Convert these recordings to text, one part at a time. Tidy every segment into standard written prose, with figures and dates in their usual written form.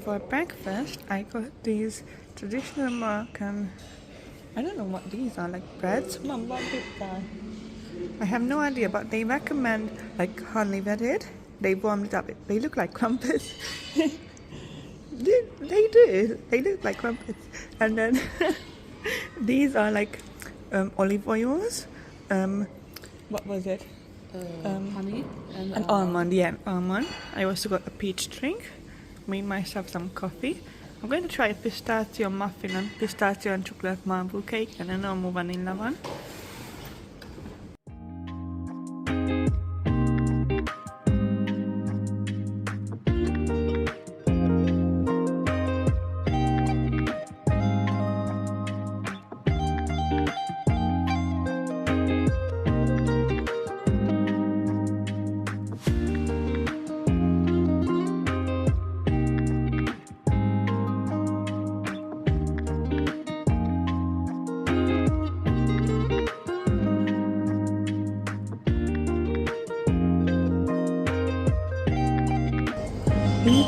for breakfast, I got these traditional Moroccan, I don't know what these are, like breads? Mom, what is that? I have no idea, but they recommend like honey breaded. They warmed it up. They look like crumpets. They do. They look like crumpets. And then these are like olive oils. What was it? Honey and An almond, yeah, almond. I also got a peach drink. Made myself some coffee. I'm going to try a pistachio muffin and pistachio and chocolate marble cake and a normal vanilla one.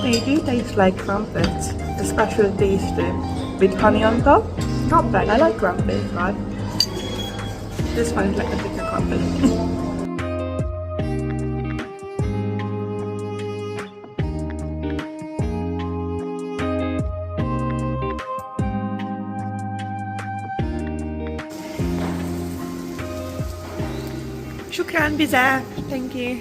They do taste like crumpets, a special taste with honey on top. Not bad, I like crumpets, but this one is like a bigger crumpet. Shukran bizarre, thank you.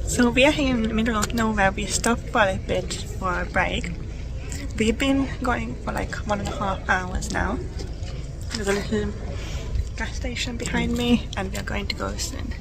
So we are here in the middle of nowhere. We stopped for a bit for a break. We've been going for like 1.5 hours now. There's a little gas station behind me and we are going to go soon.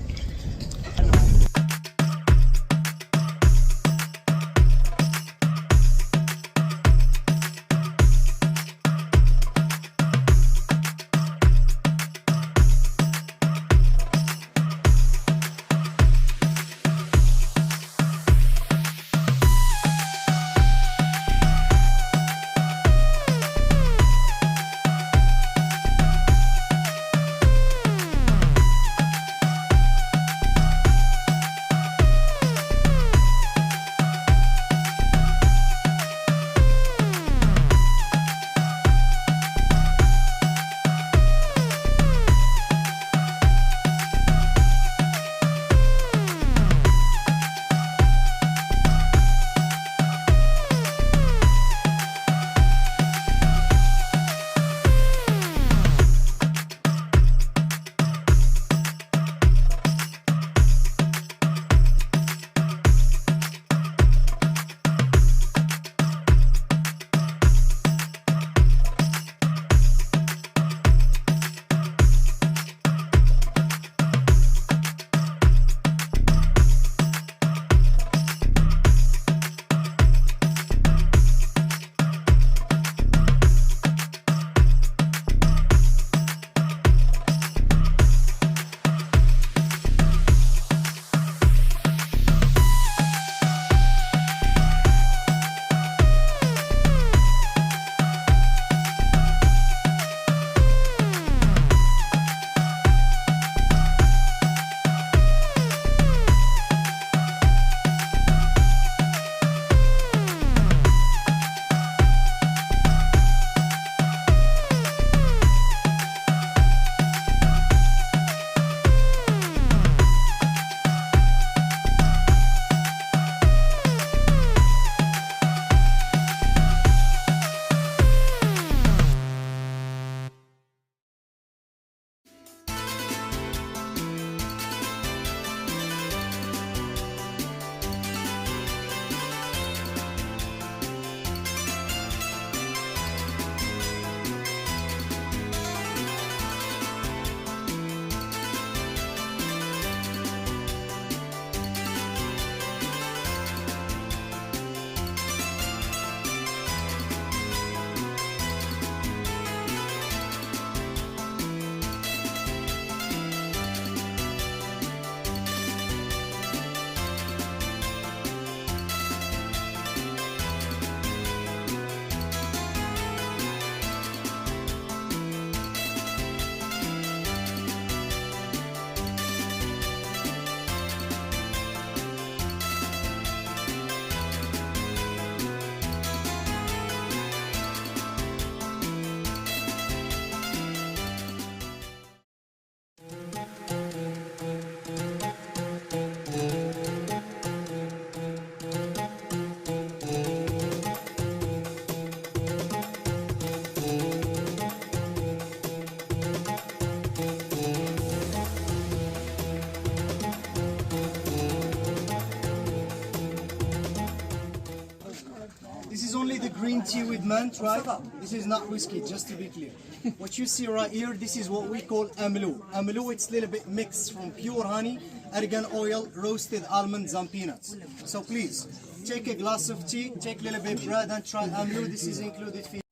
green tea with mint, right? This is not whiskey, just to be clear. What you see right here, this is what we call amlo. Amlo, it's a little bit mixed from pure honey, argan oil, roasted almonds and peanuts. So please, take a glass of tea, take a little bit of bread and try amlo. This is included for you.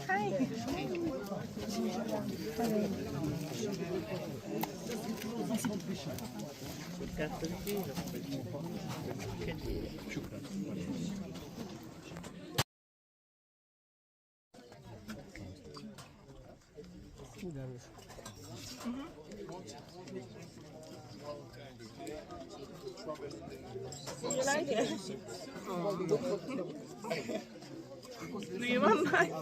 Hi. You like it? Do you want mine?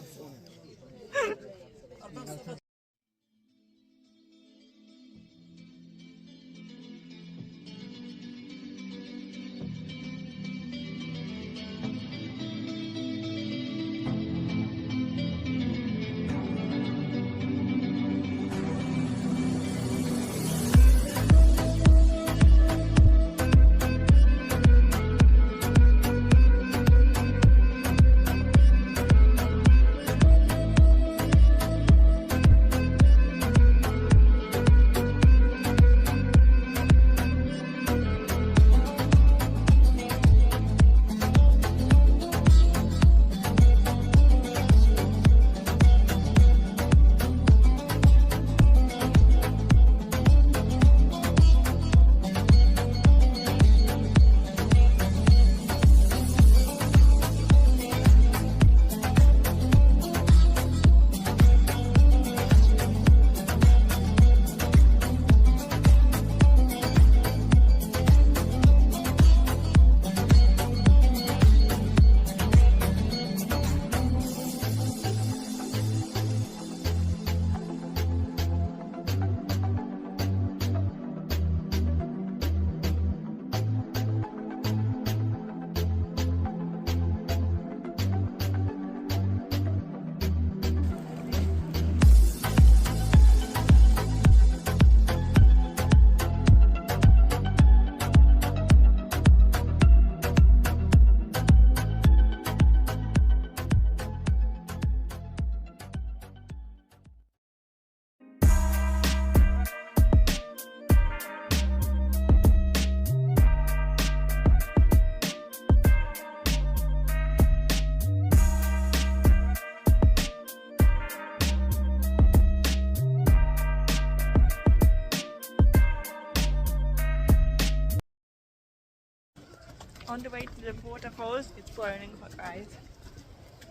On the way to the waterfalls, it's burning hot, guys.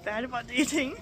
Dad, what do you think?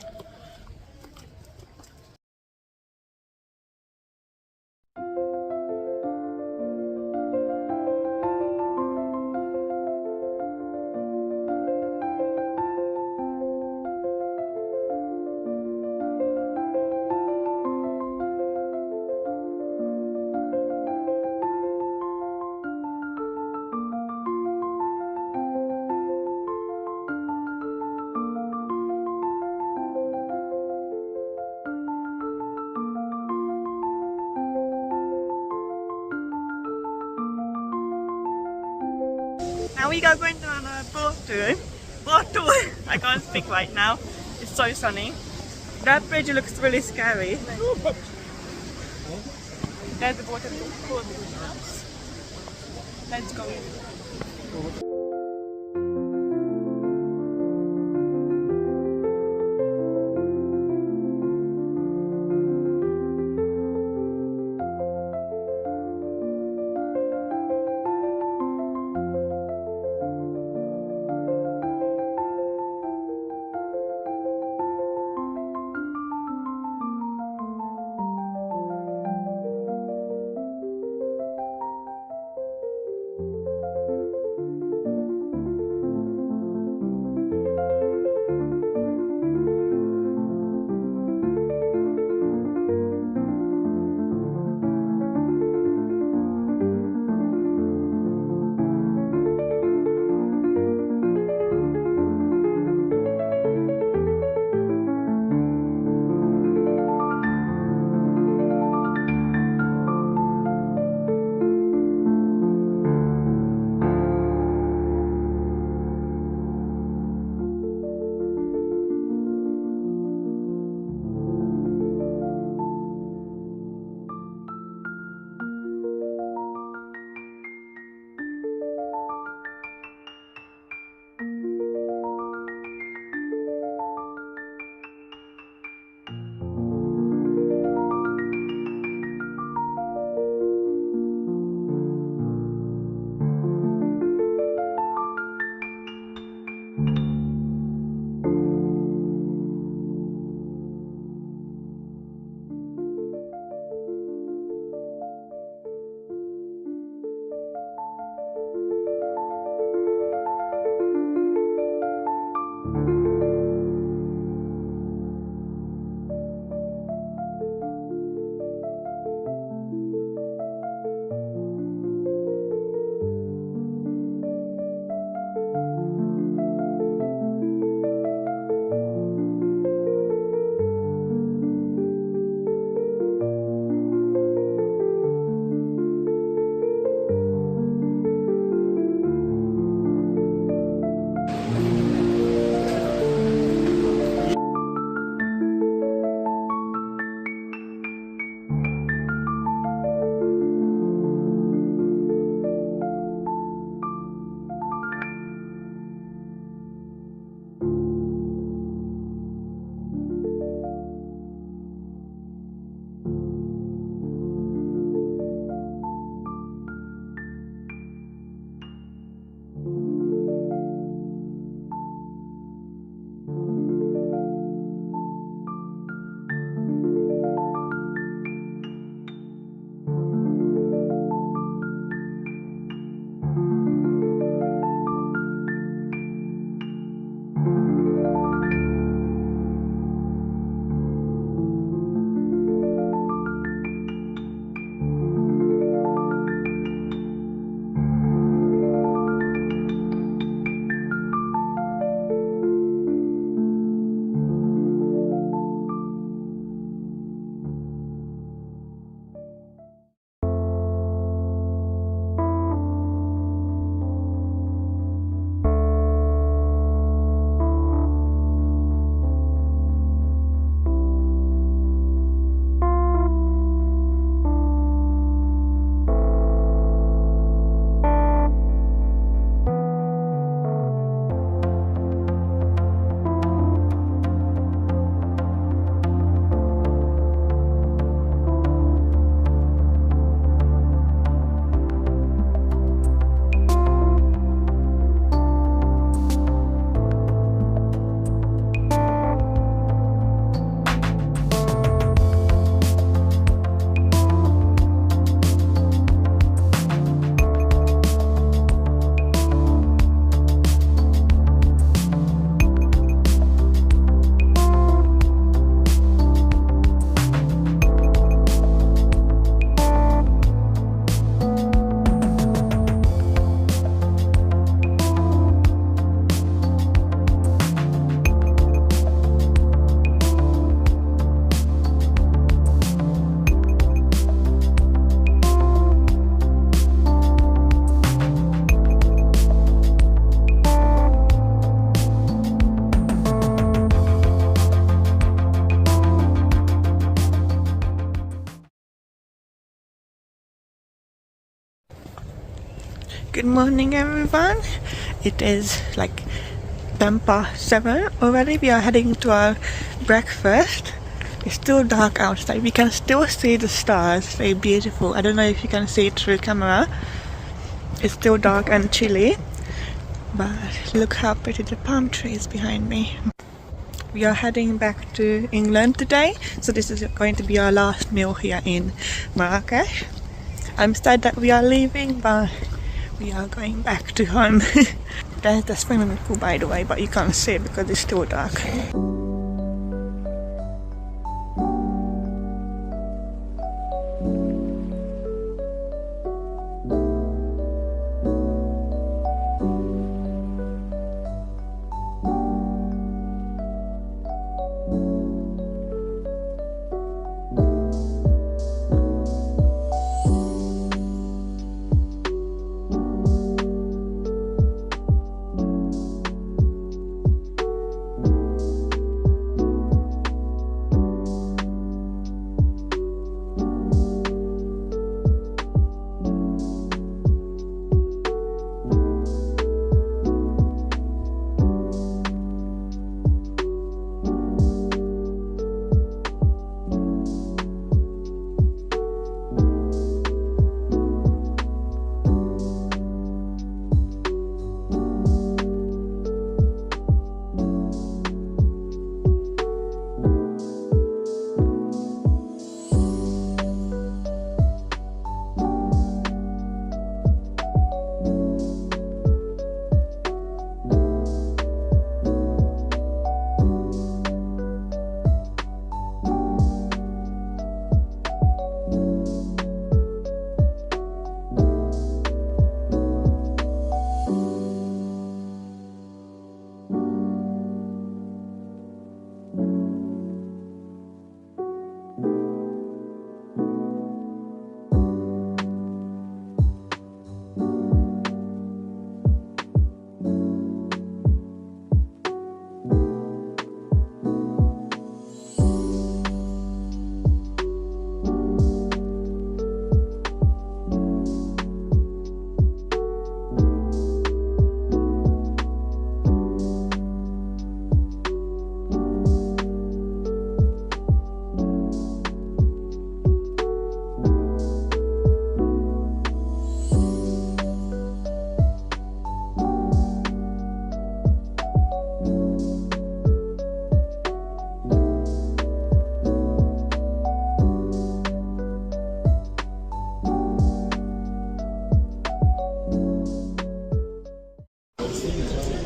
Now we are going on a boat tour. Boat tour! I can't speak right now. It's so sunny. That bridge looks really scary. There's the waterfall. Let's go in. Good morning, everyone. It is like 7:10 already. We are heading to our breakfast. It's still dark outside. We can still see the stars. Very beautiful. I don't know if you can see it through camera. It's still dark and chilly, but look how pretty the palm tree is behind me. We are heading back to England today, so this is going to be our last meal here in Marrakesh. I'm sad that we are leaving, but we are going back to home. There's the swimming pool, by the way, but you can't see it because it's still dark.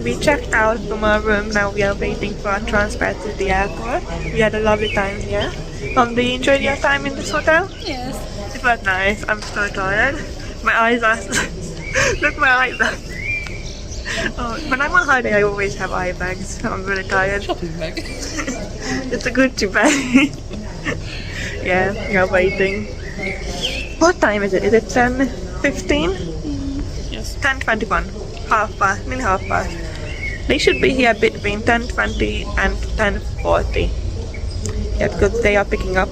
We checked out from our room. Now we are waiting for our transfer to the airport. We had a lovely time here. Do you enjoy your time in this hotel? Yes. It was nice. I'm so tired. My eyes are... Look, my eyes are... Oh, when I'm on holiday, I always have eye bags. I'm really tired. Shopping bag. It's a Gucci bag. Yeah, we are waiting. What time is it? Is it 10:15? Yes. 10:21. Half past, nearly half past. They should be here between 10:20 and 10:40. Yeah, because they are picking up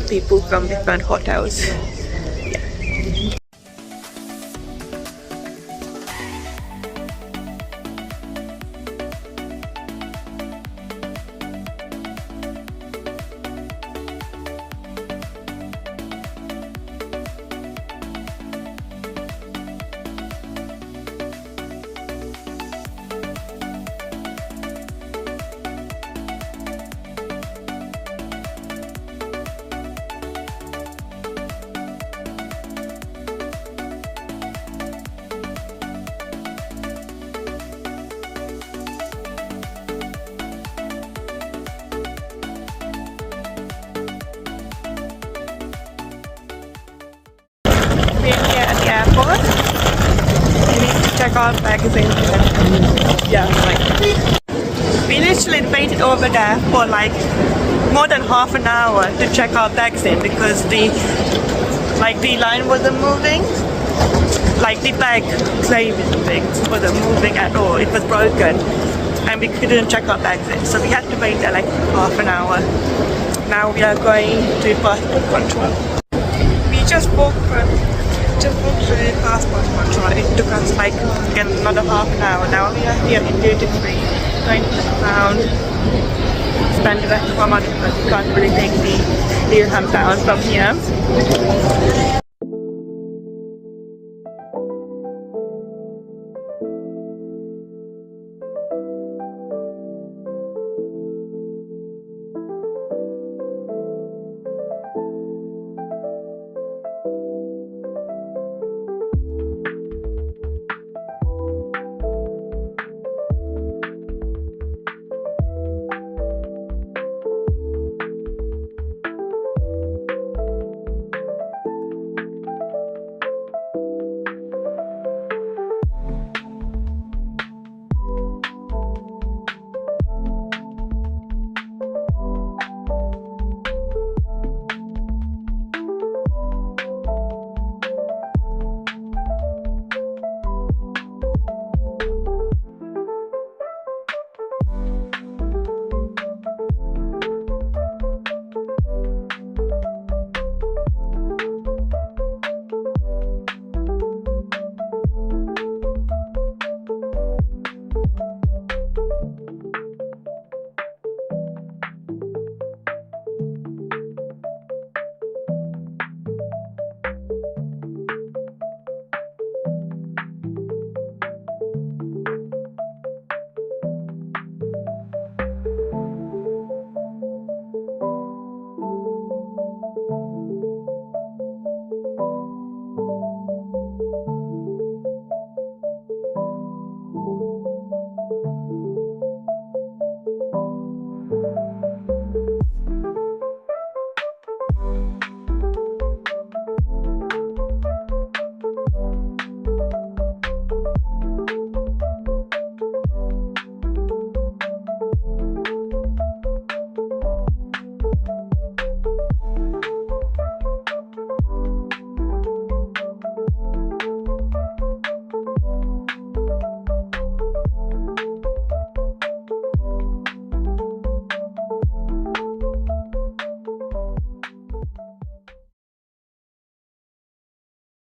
people from different hotels. We're here at the airport. We need to check our bags in. Yeah, we literally waited over there for like more than half an hour to check our bags in because the line wasn't moving. Like the bag claim wasn't moving at all. It was broken, and we couldn't check our bags in. So we had to wait there like half an hour. Now we are going to passport control. We just walked from just went through passport control. It took us like again another half an hour. Now we are here in duty free, going to look around, spend the rest of our money, but we can't really take the dirham down from here.